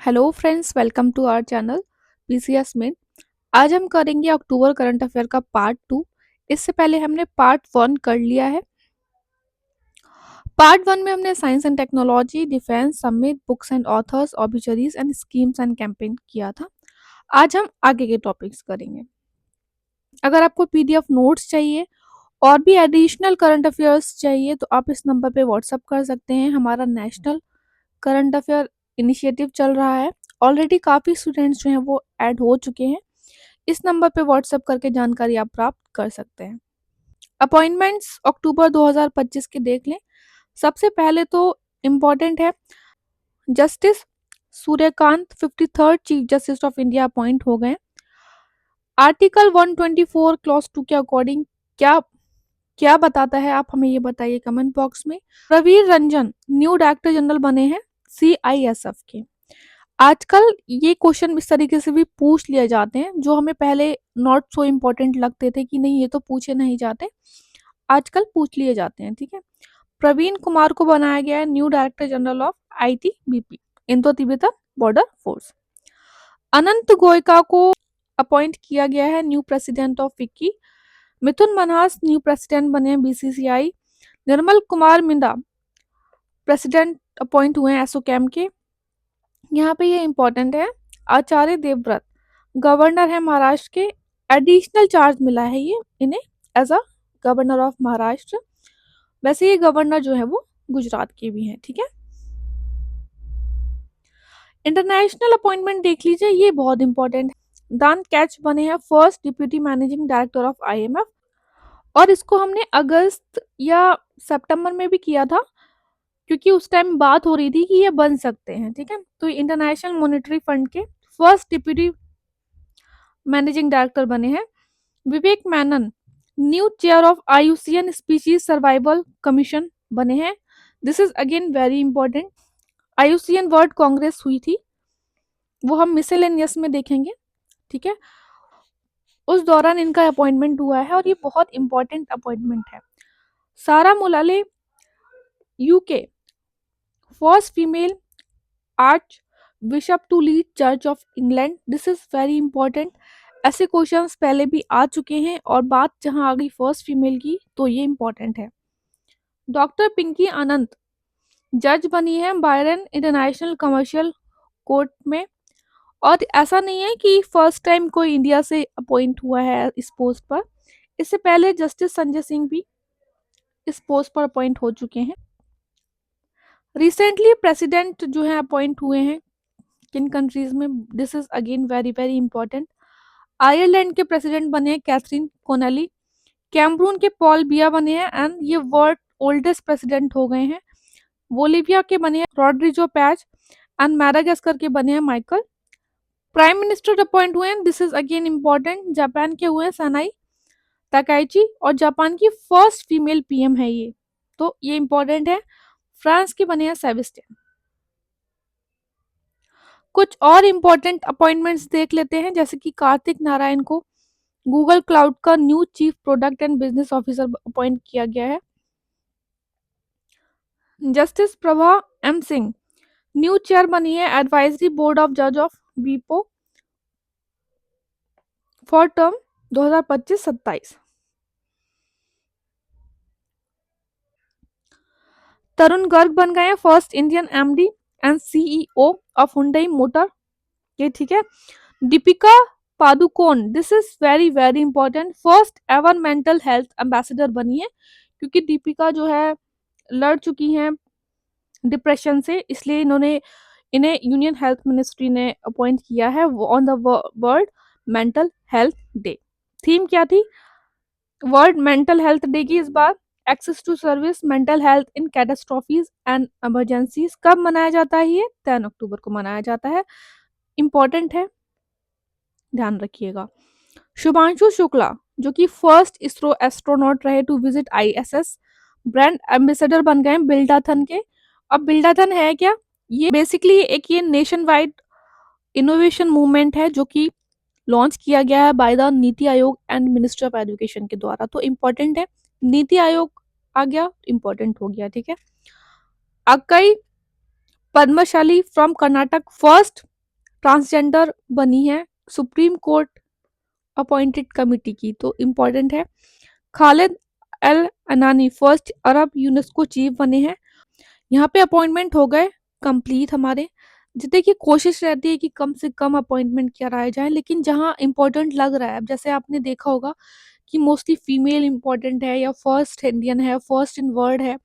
Hello friends, welcome to our channel PCS में। आज हम करेंगे अक्टूबर करंट अफेयर का पार्ट 2। इससे पहले हमने पार्ट 1 कर लिया है। पार्ट 1 में हमने science and technology, defence, summit, books and authors, obituaries and schemes and campaign किया था। आज हम आगे के टॉपिक्स करेंगे। अगर आपको पीडीएफ नोट्स चाहिए और भी एडिशनल करंट अफेयर्स चाहिए तो आप इस नंबर पे व्हाट्सअप कर सकते हैं। हमारा नेशनल करंट अफेयर इनिशिएटिव चल रहा है। ऑलरेडी काफ़ी स्टूडेंट्स जो हैं वो ऐड हो चुके हैं। इस नंबर पे व्हाट्सएप करके जानकारी आप प्राप्त कर सकते हैं। अपॉइंटमेंट्स अक्टूबर 2025 के देख लें। सबसे पहले तो इम्पॉर्टेंट है, justice Suryakant 53rd chief justice of India appoint हो गए। आर्टिकल 124 क्लॉज 2 के अकॉर्डिंग क्या क्या बताता है, आप हमें ये बताइए कमेंट बॉक्स में। Ravi Ranjan new director general बने हैं CISF के। आजकल ये क्वेश्चन इस तरीके से भी पूछ लिए जाते हैं जो हमें पहले नॉट सो इम्पोर्टेंट लगते थे कि नहीं ये तो पूछे नहीं जाते, आजकल पूछ लिए जाते हैं। ठीक है। प्रवीण कुमार को बनाया गया है new director general of ITBP, Indo Tibetan border force. Anant गोयका को अपॉइंट किया गया है new president of FICCI. Mithun Manhas new president बने हैं BCCI। Nirmal Kumar Minda president appoint हुए हैं एसोकैम के। यहाँ पे ये इम्पोर्टेंट है, आचार्य देवव्रत गवर्नर है महाराष्ट्र के। एडिशनल चार्ज मिला है ये इन्हें as a governor of Maharashtra. वैसे ये गवर्नर जो है वो गुजरात के भी हैं। ठीक है। इंटरनेशनल अपॉइंटमेंट देख लीजिए, ये बहुत इंपॉर्टेंट है। दान कैच बने हैं first deputy managing director of IMF, और इसको हमने अगस्त या सितंबर में भी किया था क्योंकि उस टाइम बात हो रही थी कि ये बन सकते हैं। ठीक है। तो इंटरनेशनल मॉनेटरी फंड के फर्स्ट डिप्यूटी मैनेजिंग डायरेक्टर बने हैं। Vivek Menon new chair of IUCN species survival commission बने हैं। This is again very important. IUCN world congress हुई थी, वो हम मिसेलेनियस में देखेंगे। ठीक है। उस दौरान इनका अपॉइंटमेंट हुआ है और ये बहुत इंपॉर्टेंट अपॉइंटमेंट है। Sarah Mullally UK first female archbishop to lead Church of England. This is very important. ऐसे क्वेश्चंस पहले भी आ चुके हैं और बात जहां आ गई फर्स्ट फीमेल की तो ये इंपॉर्टेंट है। डॉक्टर पिंकी आनंद जज बनी है बायरन इंटरनेशनल कमर्शियल कोर्ट में। और ऐसा नहीं है कि फर्स्ट टाइम कोई इंडिया से अपॉइंट हुआ है इस पोस्ट पर, इससे पहले जस्टिस संजय सिंह भी इस पोस्ट पर अपॉइंट हो चुके हैं। रिसेंटली प्रेसिडेंट जो है अपॉइंट हुए हैं किन कंट्रीज में, this is again very very important. Ireland के प्रेसिडेंट बने हैं कैथरीन कोनेली। कैमरून के पॉल बिया बने हैं एंड ये वर्ल्ड ओल्डेस्ट प्रेसिडेंट हो गए हैं। बोलीविया के बने हैं रॉड्रिगो पैच एंड मैडागास्कर के बने हैं माइकल। प्राइम मिनिस्टर अपॉइंट हुए हैं, this is again important. Japan के हुए हैं सनाई तकाइची और जापान की फर्स्ट फीमेल PM है ये, तो ये इंपॉर्टेंट है। फ्रांस के बने हैं सेबेस्टियन। कुछ और इंपॉर्टेंट अपॉइंटमेंट्स देख लेते हैं, जैसे कि कार्तिक नारायण को गूगल क्लाउड का new chief product and business officer appoint किया गया है। Justice Prabha M Singh new chair बनी है एडवाइजरी बोर्ड ऑफ जज ऑफ वीपो फॉर टर्म 2025-27। तरुण गर्ग बन गए हैं first Indian MD and CEO of Hyundai motor. ये ठीक है। Deepika Padukone this is very very important, first ever mental health ambassador बनी है क्योंकि दीपिका जो है लड़ चुकी हैं डिप्रेशन से, इसलिए इन्हें यूनियन हेल्थ मिनिस्ट्री ने अपॉइंट किया है on the world mental health day. Theme क्या थी वर्ल्ड मेंटल हेल्थ डे की इस बार? Access to service mental health in catastrophes and emergencies. कब मनाया जाता है ये? 10 अक्टूबर को मनाया जाता है। इंपॉर्टेंट है, ध्यान रखिएगा। शुभांशु शुक्ला जो कि फर्स्ट इसरो एस्ट्रोनॉट रहे to visit ISS, brand ambassador बन गए बिल्डाथन के। अब बिल्डाथन है क्या? ये बेसिकली एक ये नेशन वाइड इनोवेशन मूवमेंट है जो कि लॉन्च किया गया है by the NITI Aayog and ministry of education के द्वारा, तो इम्पोर्टेंट है। नीति आयोग आ गया, इम्पोर्टेंट हो गया। ठीक है। Akkai Padmashali from Karnataka first transgender बनी है सुप्रीम कोर्ट अपॉइंटेड कमिटी की, तो इम्पोर्टेंट है। खालिद अल अनानी फर्स्ट अरब यूनेस्को चीफ बने हैं। यहाँ पे अपॉइंटमेंट हो गए कंप्लीट हमारे। देखिए कोशिश रहती है कि कम से कम अपॉइंटमेंट कराए जाए, लेकिन जहाँ इम्पोर्टेंट लग रहा है, अब जैसे आपने देखा होगा कि मोस्टली फीमेल इम्पोर्टेंट है या फर्स्ट इंडियन है, फर्स्ट इन वर्ल्ड है,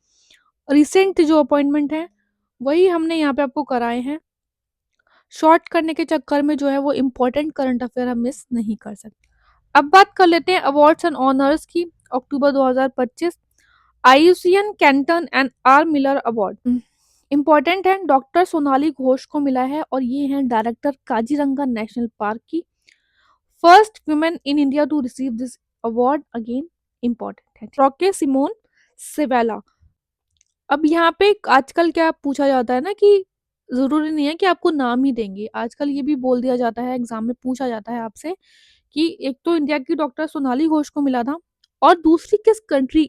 रिसेंट जो अपॉइंटमेंट है वही हमने यहाँ पे आपको कराए हैं। शॉर्ट करने के चक्कर में जो है वो इम्पोर्टेंट करंट अफेयर हम मिस नहीं कर सकते। अब बात कर लेते हैं अवार्ड्स एंड ऑनर्स की। October 2025 IUCN Kenton and R Miller award important है। डॉक्टर सोनाली घोष को मिला है और ये हैं डायरेक्टर काजीरंगा नेशनल पार्क की। First women in India to receive this award, again important है। रॉके सिमोन सिवेला। अब यहाँ पे आजकल क्या पूछा जाता है ना कि जरूरी नहीं है कि आपको नाम ही देंगे, आजकल ये भी बोल दिया जाता है, एग्जाम में पूछा जाता है आपसे कि एक तो इंडिया की डॉक्टर सोनाली घोष को मिला था और दूसरी किस कंट्री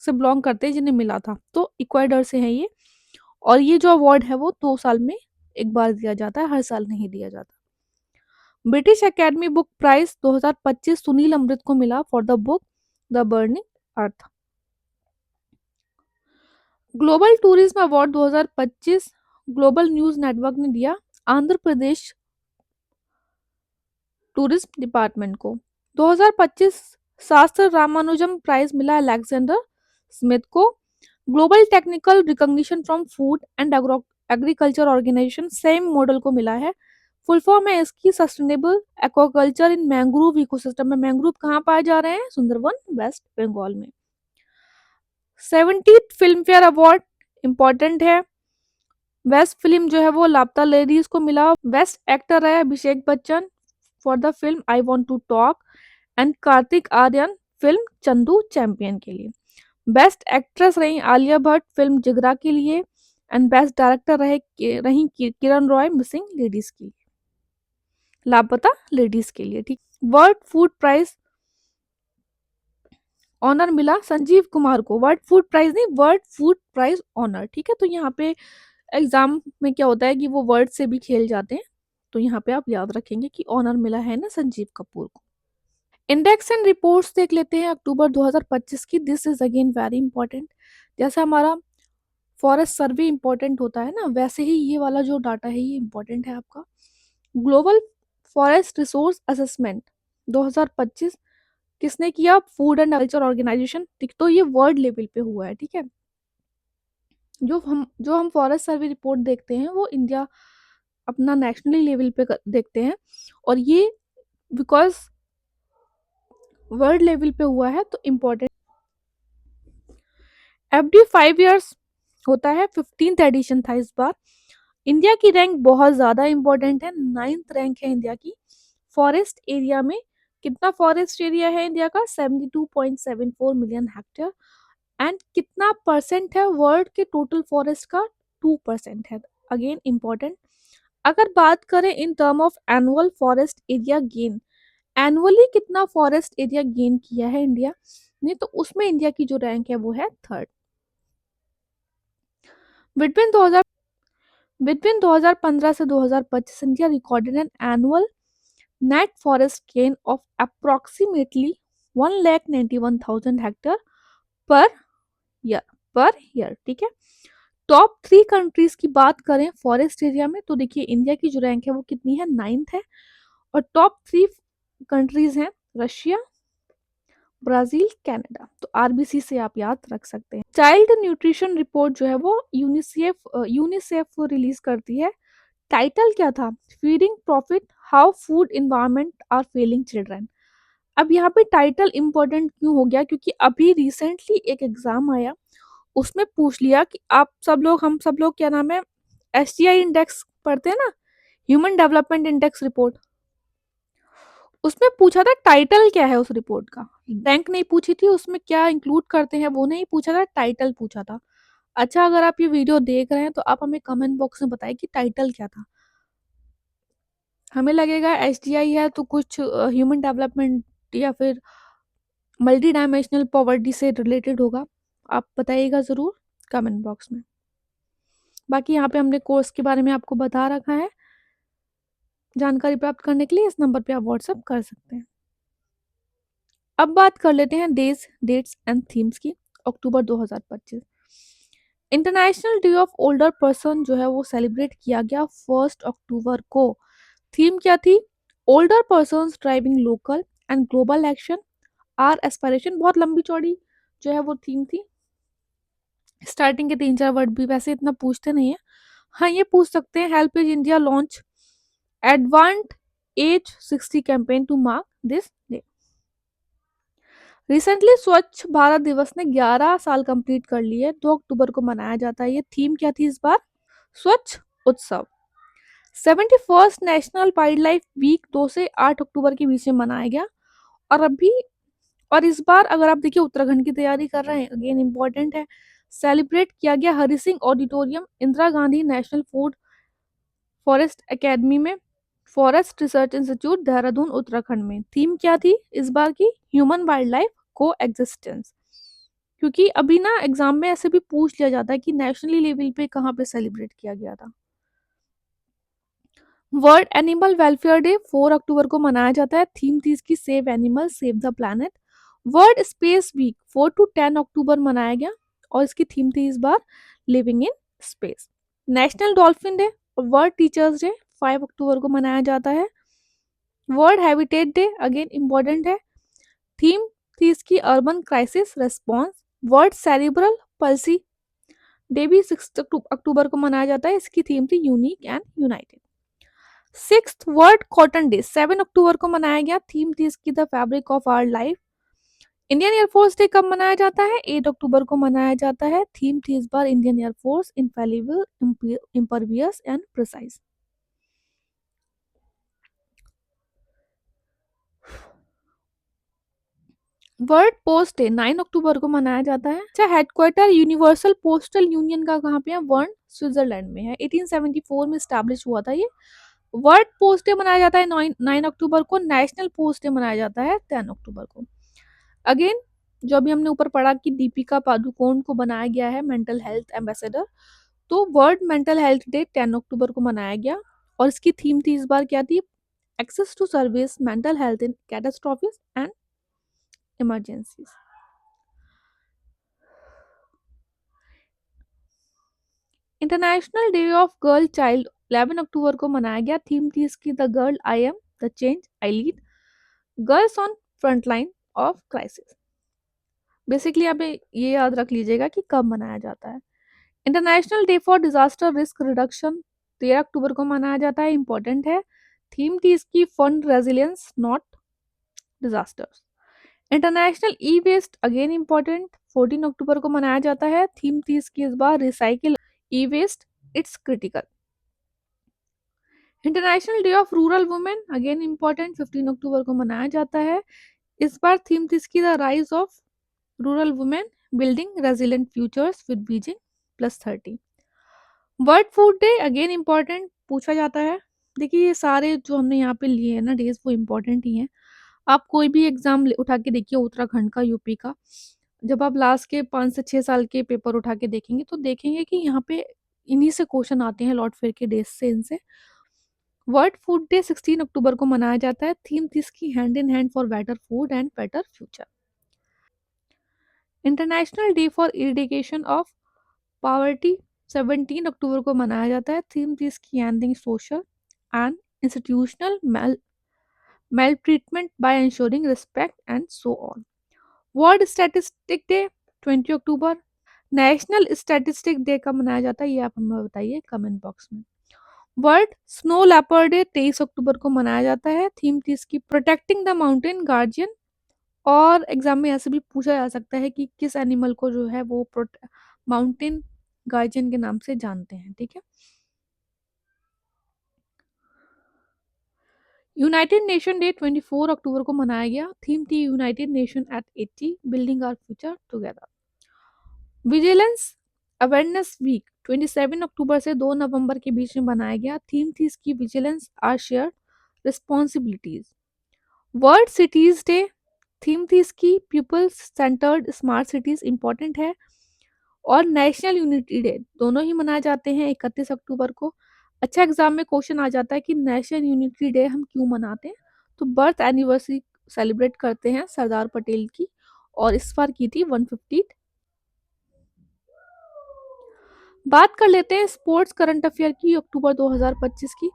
से बिलोंग करते हैं जिन्हें मिला था, तो इक्वाडोर से है ये। और ये जो अवार्ड है वो 2 साल में एक बार दिया जाता है, हर साल नहीं दिया जाता। British academy book prize 2025 Sunil Amrith को मिला for the book the burning earth. Global tourism award 2025 global news network ने दिया आंध्र प्रदेश टूरिज्म डिपार्टमेंट को। 2025 शास्त्र रामानुजम प्राइज मिला अलेक्जेंडर स्मिथ को। Global technical recognition from food and agriculture organisation SAIME model को मिला है। फुल फॉर्म है इसकी sustainable aquaculture in mangrove ecosystem में। मैंग्रोव कहाँ पाए जा रहे हैं? सुंदरवन वेस्ट बंगाल में। 70th film fair award important है। बेस्ट फिल्म जो है वो लापता लेडीज को मिला। बेस्ट एक्टर है Abhishek Bachchan for the film I want to talk and Kartik Aaryan film Chandu champion के लिए। बेस्ट एक्ट्रेस रही आलिया भट्ट फिल्म जिगरा के लिए एंड बेस्ट डायरेक्टर रही किरण रॉय मिसिंग लेडीज के लिए, लापता लेडीज के लिए। ठीक। वर्ल्ड फूड प्राइज ऑनर मिला संजीव कुमार को। वर्ल्ड फूड प्राइज नहीं, वर्ल्ड फूड प्राइज ऑनर। ठीक है, तो यहाँ पे एग्जाम में क्या होता है कि वो वर्ड से भी खेल जाते हैं, तो यहाँ पे आप याद रखेंगे कि ऑनर मिला है ना संजीव कपूर को। इंडेक्स एंड रिपोर्ट्स देख लेते हैं अक्टूबर 2025 की। This is again very important. जैसा हमारा फॉरेस्ट सर्वे इंपॉर्टेंट होता है ना, वैसे ही ये वाला जो डाटा है ये इंपॉर्टेंट है आपका। ग्लोबल फॉरेस्ट रिसोर्स असेसमेंट 2025 किसने किया? Food and culture organization. ठीक, तो ये वर्ल्ड लेवल पे हुआ है। ठीक है, जो हम फॉरेस्ट सर्वे रिपोर्ट देखते हैं वो इंडिया अपना नेशनली लेवल पे देखते हैं, और ये बिकॉज वर्ल्ड लेवल पे हुआ है तो इम्पोर्टेंट। एफडी 5 इयर्स होता है, 15th एडिशन था इस बार। इंडिया की रैंक बहुत ज़्यादा इंपॉर्टेंट है, 9th रैंक है इंडिया की फॉरेस्ट एरिया में। कितना फॉरेस्ट एरिया है इंडिया का? 72.74 मिलियन हेक्टेयर। एंड कितना परसेंट है वर्ल्ड के टोटल फॉरेस्ट का? 2% है, अगेन इम्पॉर्टेंट। अगर बात करें in term of annual forest area gain, annually कितना फॉरेस्ट एरिया गेन किया है इंडिया ने, तो उसमें इंडिया की जो रैंक है वो है 3rd। बिटवीन 2015 से 2025 India recorded an annual net forest gain of approximately 1,91,000 hectare per year ठीक है। टॉप 3 कंट्रीज की बात करें फॉरेस्ट एरिया में, तो देखिए इंडिया की जो रैंक है वो कितनी है? 9th है। और टॉप 3 कंट्रीज हैं रशिया, ब्राजील, कनाडा। तो आरबीसी से आप याद रख सकते हैं। चाइल्ड न्यूट्रिशन रिपोर्ट जो है वो यूनिसेफ रिलीज करती है। टाइटल क्या था? Feeding profit how food environment are failing children. अब यहाँ पे टाइटल इंपॉर्टेंट क्यों हो गया? क्योंकि अभी रिसेंटली एक एग्जाम आया, उसमें पूछ लिया कि हम सब लोग क्या नाम है, एसटीआई इंडेक्स पढ़ते हैं ना, ह्यूमन डेवलपमेंट इंडेक्स रिपोर्ट। उसमें पूछा था टाइटल क्या है उस रिपोर्ट का। रैंक नहीं पूछी थी, उसमें क्या इंक्लूड करते हैं वो नहीं पूछा था, टाइटल पूछा था। अच्छा, अगर आप ये वीडियो देख रहे हैं तो आप हमें कमेंट बॉक्स में बताइए कि टाइटल क्या था। हमें लगेगा एसडीआई है तो कुछ ह्यूमन डेवलपमेंट या फिर मल्टी डायमेंशनल पॉवर्टी से रिलेटेड होगा। आप बताइएगा ज़रूर कमेंट बॉक्स में। बाकी यहाँ पे हमने कोर्स के बारे में आपको बता रखा है। जानकारी प्राप्त करने के लिए इस नंबर पे आप व्हाट्सएप कर सकते हैं। अब बात कर लेते हैं डेज, डेट्स एंड थीम्स की। October 2025 international day of older person जो है वो सेलिब्रेट किया गया 1 अक्टूबर को। थीम क्या थी? Older person driving local and global action our aspiration. बहुत लंबी चौड़ी जो है वो थीम थी। स्टार्टिंग के 3-4 वर्ड भी वैसे इतना पूछते नहीं है। हाँ, ये पूछ सकते हैं, help age India launch advantage 60 campaign to mark this day. Recently Swachh Bharat दिवस ने 11 साल कंप्लीट कर लिए। 2 अक्टूबर को मनाया जाता है। ये थीम क्या थी इस बार? स्वच्छ उत्सव। 71st national wild life week 2 से 8 अक्टूबर के बीच में मनाया गया। और अभी और इस बार अगर आप देखिए उत्तराखंड की तैयारी कर रहे हैं, अगेन इम्पोर्टेंट है, सेलिब्रेट किया गया Hari Singh auditorium, Indira Gandhi national food forest academy में, forest research institute Dehradun Uttarakhand में। थीम क्या थी इस बार की? Human wildlife coexistence. क्योंकि अभी ना एग्जाम में ऐसे भी पूछ लिया जाता है कि नेशनली लेवल पे कहाँ पे सेलिब्रेट किया गया था। World animal welfare day 4 October को मनाया जाता है। थीम थी इसकी save animal save the planet. World space week 4 to 10 October मनाया गया और इसकी थीम थी इस बार living in space. National dolphin day और वर्ल्ड टीचर्स डे 5 अक्टूबर को मनाया जाता है। World habitat day again important है। थीम थी इसकी urban crisis response. World cerebral palsy day भी 6 अक्टूबर को मनाया जाता है। इसकी थीम थी unique and united. 6th world cotton day 7 October को मनाया गया। थीम थी इसकी the fabric of our life. Indian air force day कब मनाया जाता है? 8 अक्टूबर को मनाया जाता है। थीम थी इस बार Indian air force infallible impervious and precise. World post day 9 October को मनाया जाता है। अच्छा, हेडक्वार्टर यूनिवर्सल पोस्टल यूनियन का कहाँ पे है? वर्न स्विट्जरलैंड में है। 1874 में स्टैब्लिश हुआ था ये। वर्ल्ड पोस्ट डे मनाया जाता है 9 अक्टूबर को। नेशनल पोस्ट डे मनाया जाता है 10 अक्टूबर को। अगेन जो अभी हमने ऊपर पढ़ा कि दीपिका पादुकोण को बनाया गया है मेंटल हेल्थ एम्बेसडर, तो वर्ल्ड मेंटल हेल्थ डे 10 अक्टूबर को मनाया गया और इसकी थीम थी इस बार क्या थी? Access to service mental health in catastrophes and emergencies. International day of girl child 11 October को मनाया गया। थीम थी इसकी the girl I am the change I lead, girls on front line of crisis. Basically आप ये याद रख लीजिएगा कि कब मनाया जाता है। International day for disaster risk reduction 13 October को मनाया जाता है। इंपॉर्टेंट है। थीम थी इसकी fund resilience not disasters. International E waste again important 14 October को मनाया जाता है। थीम थी इसकी इस बार recycle E waste it's critical. International day of rural women again important 15 October को मनाया जाता है। इस बार थीम थी इसकी the rise of rural women building resilient futures with Beijing +30। World food day again important पूछा जाता है। देखिए ये सारे जो हमने यहाँ पे लिए हैं ना डेज वो इम्पोर्टेंट ही हैं। आप कोई भी एग्जाम उठा के देखिए उत्तराखंड का, यूपी का, जब आप लास्ट के 5 से 6 साल के पेपर उठा के देखेंगे तो देखेंगे कि यहाँ पे इन्हीं से क्वेश्चन आते हैं लॉर्ड फेयर के डेज से इनसे। वर्ल्ड फूड डे 16 अक्टूबर को मनाया जाता है। थीम थी इसकी hand in hand for better food and better future. International day for eradication of poverty 17 अक्टूबर को मनाया जाता है। थीम थी इसकी ending social and institutional maltreatment by ensuring respect and so on. World statistic day 20 October. National statistic day कब मनाया जाता है ये आप हमें बताइए कमेंट बॉक्स में। वर्ल्ड स्नो लेपर्ड डे 23 अक्टूबर को मनाया जाता है। थीम थी इसकी प्रोटेक्टिंग द माउंटेन गार्जियन। और एग्जाम में ऐसे भी पूछा जा सकता है कि किस एनिमल को जो है वो माउंटेन गार्जियन के नाम से जानते हैं। ठीक है। यूनाइटेड नेशन डे 24 अक्टूबर को मनाया गया। थीम थी United Nation at 80 building our future together. Vigilance awareness week 27 October से 2 नवंबर के बीच में बनाया गया। थीम थी इसकी vigilance our share responsibilities. World cities day theme थी इसकी people centered smart cities, important है। और नेशनल यूनिटी डे दोनों ही मनाए जाते हैं 31 अक्टूबर को। अच्छा एग्जाम में क्वेश्चन आ जाता है कि नेशनल यूनिटी डे हम क्यों मनाते हैं? तो बर्थ एनिवर्सरी सेलिब्रेट करते हैं सरदार पटेल की, और इस बार की थी 150। बात कर लेते हैं स्पोर्ट्स करंट अफेयर की अक्टूबर 2025 की।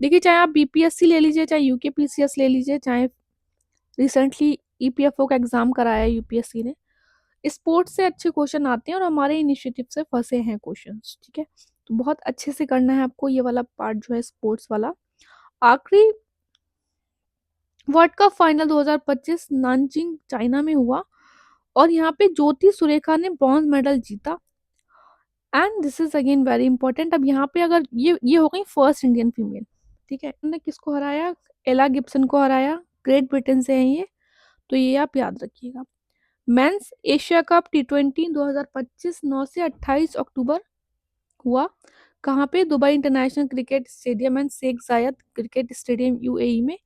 देखिए, चाहे आप बीपीएससी ले लीजिए, चाहे यूकेपीसीएस ले लीजिए, चाहे रिसेंटली ईपीएफओ का एग्जाम कराया है यूपीएससी ने, स्पोर्ट्स से अच्छे क्वेश्चन आते हैं और हमारे इनिशिएटिव से फंसे हैं क्वेश्चंस, ठीक है। तो बहुत अच्छे से करना है आपको ये वाला पार्ट जो है स्पोर्ट्स वाला। आखिरी world cup final 2025 Nanjing China में हुआ, और यहाँ पे ज्योति सुरेखा ने ब्रॉन्ज मेडल जीता। And this is again very important. अब यहाँ पे अगर ये हो गई फर्स्ट इंडियन फीमेल, ठीक है। उन्होंने किसको हराया? एला गिब्सन को हराया, ग्रेट ब्रिटेन से हैं ये, तो ये आप याद रखिएगा। मेंस एशिया कप टी20 2025 9 से 28 अक्टूबर हुआ। कहाँ पे? Dubai International Cricket Stadium and Sheikh Zayed Cricket Stadium UAE में।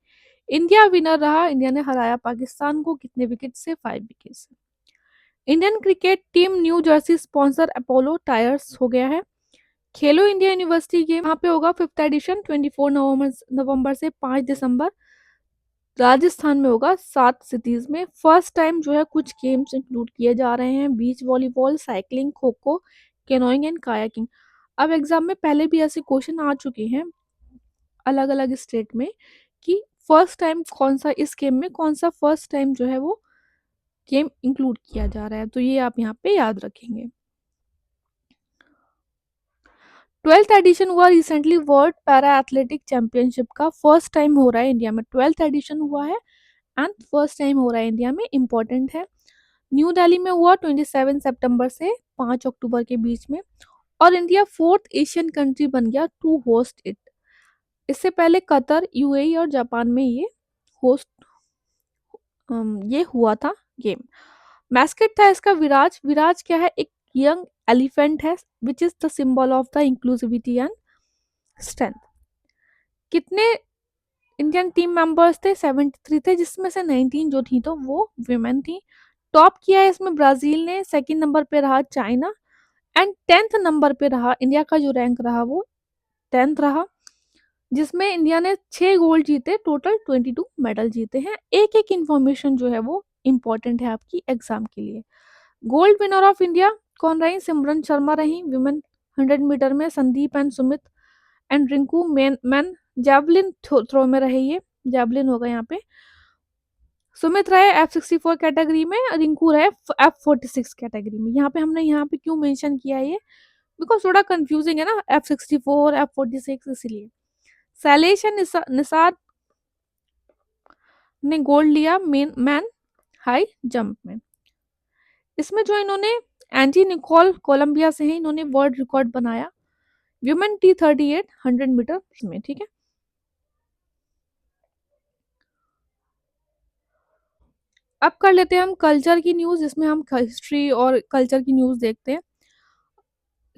इंडिया विनर रहा, इंडिया ने हराया पाकिस्तान को कितने विकेट से? 5 विकेट से। Indian cricket team new Jersey sponsor Apollo tyres हो गया है। खेलो इंडिया यूनिवर्सिटी गेम यहाँ पे होगा 5th एडिशन 24 नवंबर से 5 दिसंबर, राजस्थान में होगा 7 सिटीज में। फर्स्ट टाइम जो है कुछ गेम्स इंक्लूड किए जा रहे हैं, beach volleyball, cycling, kho kho, canoeing and kayaking. अब एग्जाम में पहले भी ऐसे क्वेश्चन आ चुके हैं अलग अलग स्टेट में कि फर्स्ट टाइम कौन सा, इस गेम में कौन सा फर्स्ट टाइम जो है वो गेम इंक्लूड किया जा रहा है, तो ये आप यहाँ पे याद रखेंगे। 12th एडिशन हुआ recently world para athletic championship का, फर्स्ट टाइम हो रहा है इंडिया में। 12th एडिशन हुआ है एंड फर्स्ट टाइम हो रहा है इंडिया में, इंपॉर्टेंट है। न्यू दिल्ली में हुआ 27 सितंबर से 5 अक्टूबर के बीच में, और इंडिया 4th एशियन कंट्री बन गया टू होस्ट इट। इससे पहले कतर, यूएई और जापान में ये होस्ट ये हुआ था गेम। मैस्केट था इसका विराज। विराज क्या है? एक यंग एलिफेंट है which is the symbol of the inclusivity and strength. कितने इंडियन टीम मेंबर्स थे? 73 थे, जिसमें से 19 जो थी तो वो विमेन थी। टॉप किया है इसमें ब्राजील ने, सेकंड नंबर पे रहा चाइना, एंड 10th नंबर पे रहा इंडिया का जो रैंक रहा वो 10th रहा, जिसमें इंडिया ने 6 गोल्ड जीते, टोटल 22 मेडल जीते हैं। एक एक इन्फॉर्मेशन जो है वो इम्पोर्टेंट है आपकी एग्जाम के लिए। गोल्ड विनर ऑफ इंडिया कौन रही? सिमरन शर्मा रही विमेन 100 मीटर में, Sandeep and Sumit and Rinku man javelin throw में रहे, ये जैवलिन होगा यहाँ पे। सुमित रहे F64 कैटेगरी में, रिंकू रहे F46 कैटेगरी में। यहाँ पे हमने यहाँ पे क्यों मेंशन किया है ये? बिकॉज थोड़ा कंफ्यूजिंग है ना, F64 F46, इसीलिए। शैलेश एंड निसार ने गोल्ड लिया मैन हाई जंप में। इसमें जो इन्होंने, एंटी निकोल कोलंबिया से हैं, इन्होंने वर्ल्ड रिकॉर्ड बनाया वुमेन T38 100 मीटर में, ठीक है। अब कर लेते हैं हम कल्चर की न्यूज, जिसमें हम हिस्ट्री और कल्चर की न्यूज देखते हैं।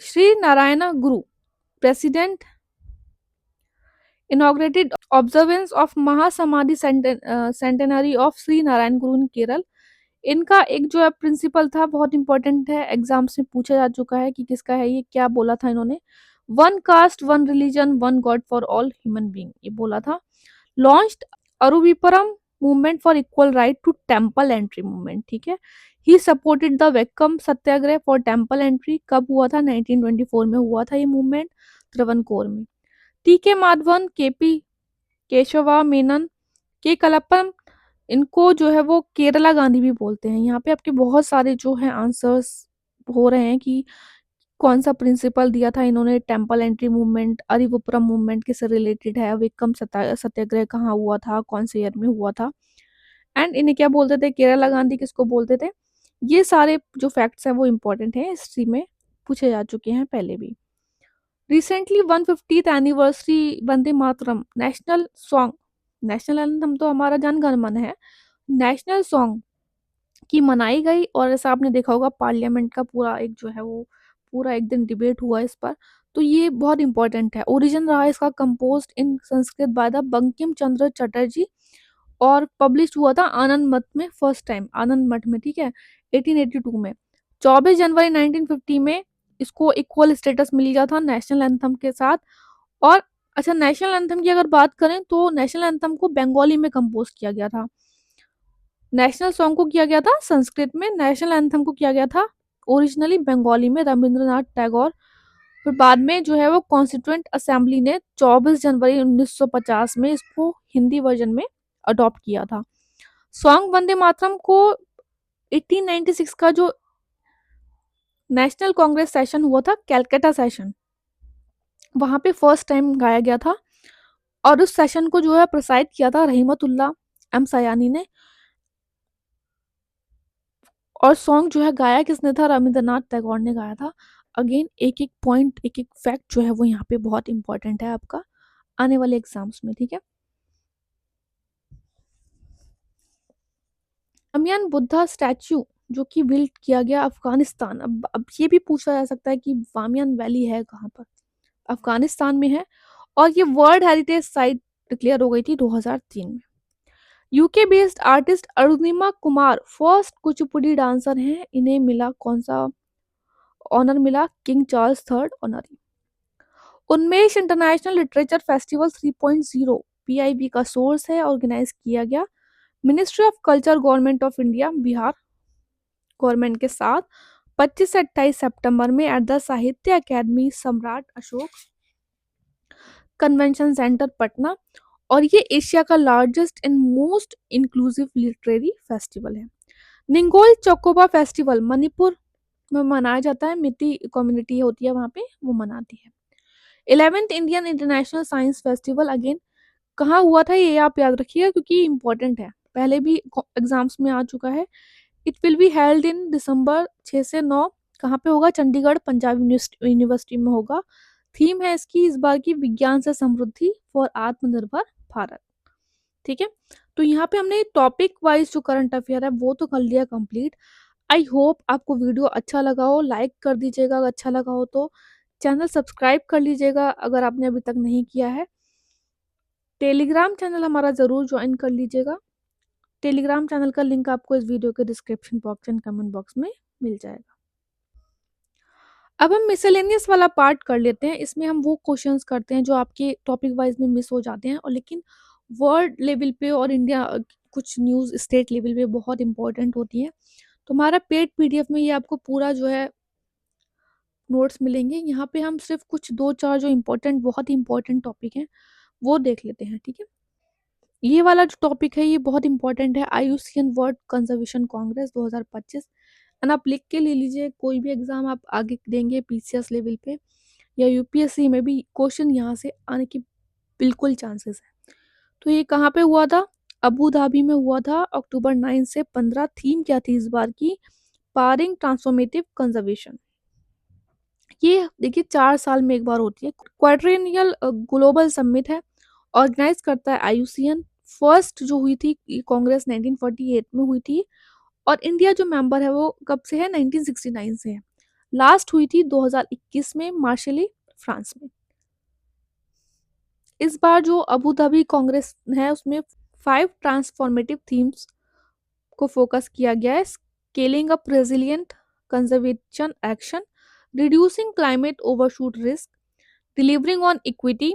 Shri Narayana Guru president inaugurated observance of Mahasamadhi centenary of Shri Narayana Guru in Kerala. इनका एक जो है प्रिंसिपल था, बहुत इंपॉर्टेंट है, एग्जाम्स में पूछा जा चुका है कि किसका है ये, क्या बोला था इन्होंने? One caste one religion one God for all human being, ये बोला था। Launched Aruvippuram movement for equal right to temple entry movement, ठीक है। He supported the Vaikom Satyagraha for temple entry. कब हुआ था? 1924 में हुआ था ये मूवमेंट, त्रवणकोर में। टी के माधवन, केपी केशवा मेनन, के कलप्पम, इनको जो है वो केरला गांधी भी बोलते हैं। यहाँ पे आपके बहुत सारे जो है आंसर्स हो रहे हैं कि कौन सा प्रिंसिपल दिया था इन्होंने। टेम्पल एंट्री मूवमेंट, अरिवपुरम मूवमेंट किससे रिलेटेड है, विक्रम सत्याग्रह कहाँ हुआ था, कौन से ईयर में हुआ था, एंड इन्हें क्या बोलते थे, केरला गांधी किसको बोलते थे। ये सारे जो फैक्ट्स हैं वो इम्पोर्टेंट हैं, हिस्ट्री में पूछे जा चुके हैं पहले भी। Recently 150th anniversary Vande Mataram national song, national anthem तो हमारा जन गण मन है, नेशनल सॉन्ग की मनाई गई। और ऐसा आपने देखा होगा पार्लियामेंट का पूरा एक जो है वो पूरा एक दिन डिबेट हुआ इस पर, तो ये बहुत इंपॉर्टेंट है। ओरिजिन रहा इसका composed in Sanskrit by the Bankim Chandra Chatterjee, और पब्लिश हुआ था आनंद मठ में, फर्स्ट टाइम आनंद मठ में, ठीक है, 1882 में। 24 जनवरी 1950 में इसको इक्वल स्टेटस मिल गया था नेशनल एंथम के साथ, और अच्छा, नेशनल एंथम की अगर बात करें तो नेशनल एंथम को बंगाली में कंपोज किया गया था। नेशनल सॉन्ग को किया गया था संस्कृत में, नेशनल एंथम को किया गया था ओरिजिनली बंगाली में, रविंद्रनाथ टैगोर। फिर बाद में जो है वो कॉन्स्टिट्यूएंट असेंबली ने 24 जनवरी 1950 में इसको हिंदी वर्जन में अडॉप्ट किया था। सॉन्ग वंदे मातरम को 1896 का जो नेशनल कांग्रेस सेशन हुआ था, कैलकाटा सेशन, वहां पे फर्स्ट टाइम गाया गया था। और उस सेशन को जो है प्रोसाइड किया था रहीमतुल्लाह एम सयानी ने। और सॉन्ग जो है गाया किसने था? रविंद्रनाथ टैगोर ने गाया था। अगेन एक एक पॉइंट, एक एक फैक्ट जो है वो यहाँ पे बहुत इंपॉर्टेंट है आपका आने वाले एग्जाम्स में, ठीक है। बामियान बुद्धा स्टैच्यू जो कि बिल्ड किया गया अफगानिस्तान। अब ये भी पूछा जा सकता है कि बामियान वैली है कहाँ पर? अफगानिस्तान में है। और ये वर्ल्ड हेरिटेज साइट डिक्लेयर हो गई थी 2003 में। UK based artist Arunima Kumar first Kuchipudi dancer हैं। इन्हें मिला कौन सा ऑनर? मिला किंग चार्ल्स थर्ड ऑनर। उन्मेष इंटरनेशनल लिटरेचर फेस्टिवल 3.0 पीआईबी का सोर्स है, ऑर्गेनाइज किया गया ministry of culture government of India Bihar government के साथ 25 से 28 सितंबर में एट द साहित्य अकेडमी सम्राट अशोक कन्वेंशन सेंटर पटना। और ये एशिया का largest and most inclusive literary festival है। निंगोल चोकोबा फेस्टिवल मणिपुर में मनाया जाता है। मिती कम्युनिटी होती है वहाँ पे, वो मनाती है। 11th Indian international science festival again कहाँ हुआ था ये आप याद रखिएगा क्योंकि इम्पोर्टेंट है, पहले भी एग्जाम्स में आ चुका है। It will be held in December 6 से 9। कहाँ पे होगा? चंडीगढ़ पंजाब यूनिवर्सिटी में होगा। थीम है इसकी इस बार की विज्ञान से समृद्धि फॉर आत्मनिर्भर भारत, ठीक है। तो यहाँ पे हमने टॉपिक वाइज जो करंट अफेयर है वो तो कर लिया कंप्लीट। आई होप आपको वीडियो अच्छा लगा हो, लाइक कर दीजिएगा अगर अच्छा लगा हो तो, चैनल सब्सक्राइब कर लीजिएगा अगर आपने अभी तक नहीं किया है। टेलीग्राम चैनल हमारा ज़रूर ज्वाइन कर लीजिएगा। टेलीग्राम चैनल का लिंक आपको इस वीडियो के description box and comment box में मिल जाएगा। अब हम मिसलेनियस वाला पार्ट कर लेते हैं। इसमें हम वो क्वेश्चंस करते हैं जो आपके टॉपिक वाइज में मिस हो जाते हैं और लेकिन वर्ल्ड लेवल पे और इंडिया कुछ न्यूज़ स्टेट लेवल पे बहुत इंपॉर्टेंट होती है। तो हमारा पेड पीडीएफ में ये आपको पूरा जो है नोट्स मिलेंगे। यहाँ पे हम सिर्फ कुछ 2-4 जो इम्पोर्टेंट बहुत ही इंपॉर्टेंट टॉपिक हैं वो देख लेते हैं, ठीक है। ये वाला जो टॉपिक है ये बहुत इंपॉर्टेंट है, IUCN world conservation Congress 2025। And आप लिख के ले लीजिए, कोई भी एग्जाम आप आगे देंगे पीसीएस लेवल पे या यूपीएससी में भी क्वेश्चन यहाँ से आने की बिल्कुल चांसेस है। तो ये कहाँ पे हुआ था? अबू धाबी में हुआ था अक्टूबर 9 से 15। थीम क्या थी इस बार की? पारिंग ट्रांसफॉर्मेटिव कंजर्वेशन। ये देखिए 4 साल में एक बार होती है। क्वाड्रेनियल ग्लोबल समिट है, ऑर्गेनाइज करता है आईयूसीएन। फर्स्ट जो हुई थी ये कांग्रेस 1948 में हुई थी। और इंडिया जो मेंबर है वो कब से है? 1969 से है। लास्ट हुई थी 2021 में मार्शली फ्रांस में। इस बार जो अबू धाबी कांग्रेस है उसमें 5 ट्रांसफॉर्मेटिव थीम्स को फोकस किया गया है। Scaling up resilient conservation action, reducing climate overshoot risk, delivering on equity,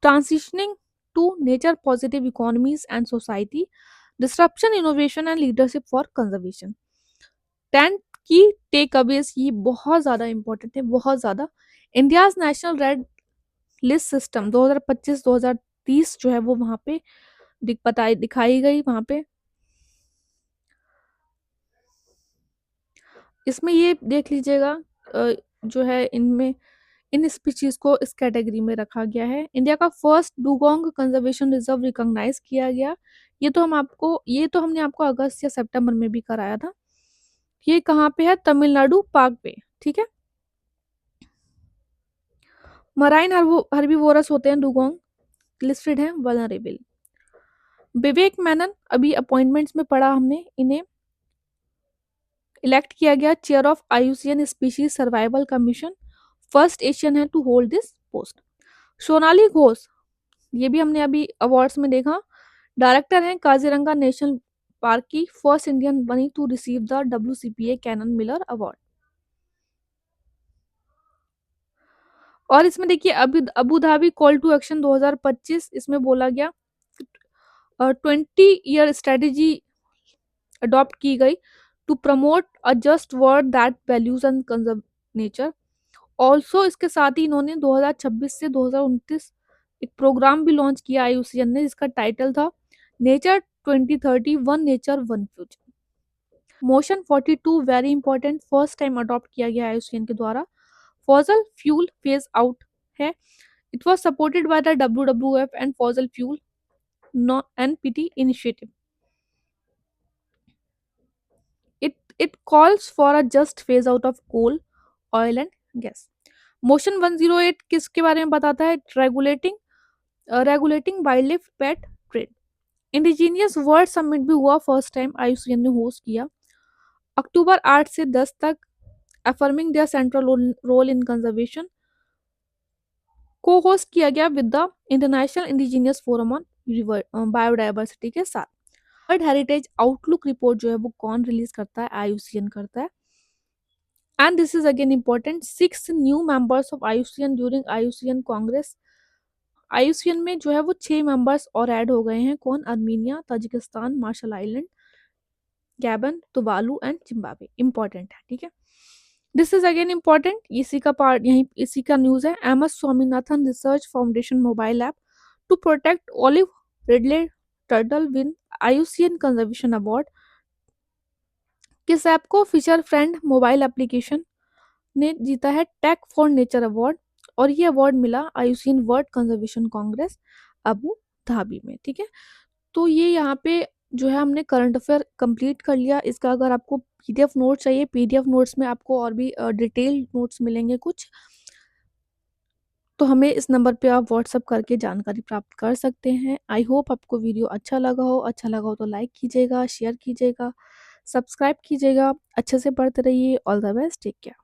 transitioning to nature positive economies and society, disruption innovation and leadership for conservation। 10 की टेक अवेज ये बहुत ज़्यादा इंपॉर्टेंट है, बहुत ज़्यादा। India's national red list system 2025-2030 जो है वो वहाँ पे बताई दिखाई गई वहाँ पे। इसमें ये देख लीजिएगा जो है इनमें इन स्पीशीज को इस कैटेगरी में रखा गया है। इंडिया का first dugong conservation reserve recognize किया गया। ये तो हमने आपको अगस्त या सितंबर में भी कराया था। ये कहाँ पे है? तमिलनाडु पार्क पे, ठीक है। मराइन हर्बीवोरस होते हैं डुगोंग, लिस्टेड है वल्नरेबल। विवेक मेनन अभी अपॉइंटमेंट्स में पढ़ा हमने, इन्हें इलेक्ट किया गया chair of IUCN species survival commission. First Asian है to hold this post. Sonali Ghosh, ये भी हमने अभी अवार्ड्स में देखा, डायरेक्टर हैं काजीरंगा नेशनल पार्क की, फर्स्ट इंडियन बनी to receive the WCPA Kenton Miller award. और इसमें देखिए Abu Dhabi call to action 2025 इसमें बोला गया 20 ईयर स्ट्रेटेजी अडॉप्ट की गई to promote a just world that values and conserve nature. Also इसके साथ ही इन्होंने 2026 से 2029 एक प्रोग्राम भी लॉन्च किया आईयूसीएन ने, जिसका टाइटल था nature 2030 one nature one future. Motion 42 very important, first time adopt किया गया आईयूसीएन के द्वारा। फॉसल फ्यूल फेज आउट है। It was supported by the WWF and fossil fuel no NPT initiative. It calls for a just phase out of coal, oil and gas. Motion 108 किसके बारे में बताता है? Regulating wildlife pet trade. Indigenous world summit भी हुआ, first time IUCN ने host किया October 8 से 10 तक। Affirming their central role in conservation को होस्ट किया गया with the international indigenous forum on biodiversity के साथ। वर्ल्ड हेरिटेज आउटलुक रिपोर्ट जो है वो कौन रिलीज करता है? आईयूसीएन करता है। And this is again important, 6 new members of IUCN during IUCN Congress. IUCN में जो है वो 6 मेंबर्स और ऐड हो गए हैं। कौन? Armenia, Tajikistan, Marshall Island, Gabon, Tuvalu and Zimbabwe. Important है, ठीक है। दिस इज अगेन इम्पोर्टेंट, इसी का पार्ट यहीं इसी का न्यूज है। M S Swaminathan research foundation mobile app to protect olive ridley turtle win IUCN conservation award. किस ऐप को? फिशर फ्रेंड मोबाइल एप्लीकेशन ने जीता है टेक फॉर नेचर अवार्ड, और ये अवार्ड मिला IUCN world conservation Congress Abu Dhabi में, ठीक है। तो ये यहाँ पे जो है हमने करंट अफेयर कंप्लीट कर लिया। इसका अगर आपको पीडीएफ नोट चाहिए, पीडीएफ नोट्स में आपको और भी डिटेल नोट्स मिलेंगे कुछ, तो हमें इस नंबर पे आप व्हाट्सअप करके जानकारी प्राप्त कर सकते हैं। आई होप आपको वीडियो अच्छा लगा हो तो लाइक कीजिएगा, शेयर कीजिएगा, सब्सक्राइब कीजिएगा। अच्छे से पढ़ते रहिए। All the best, take care.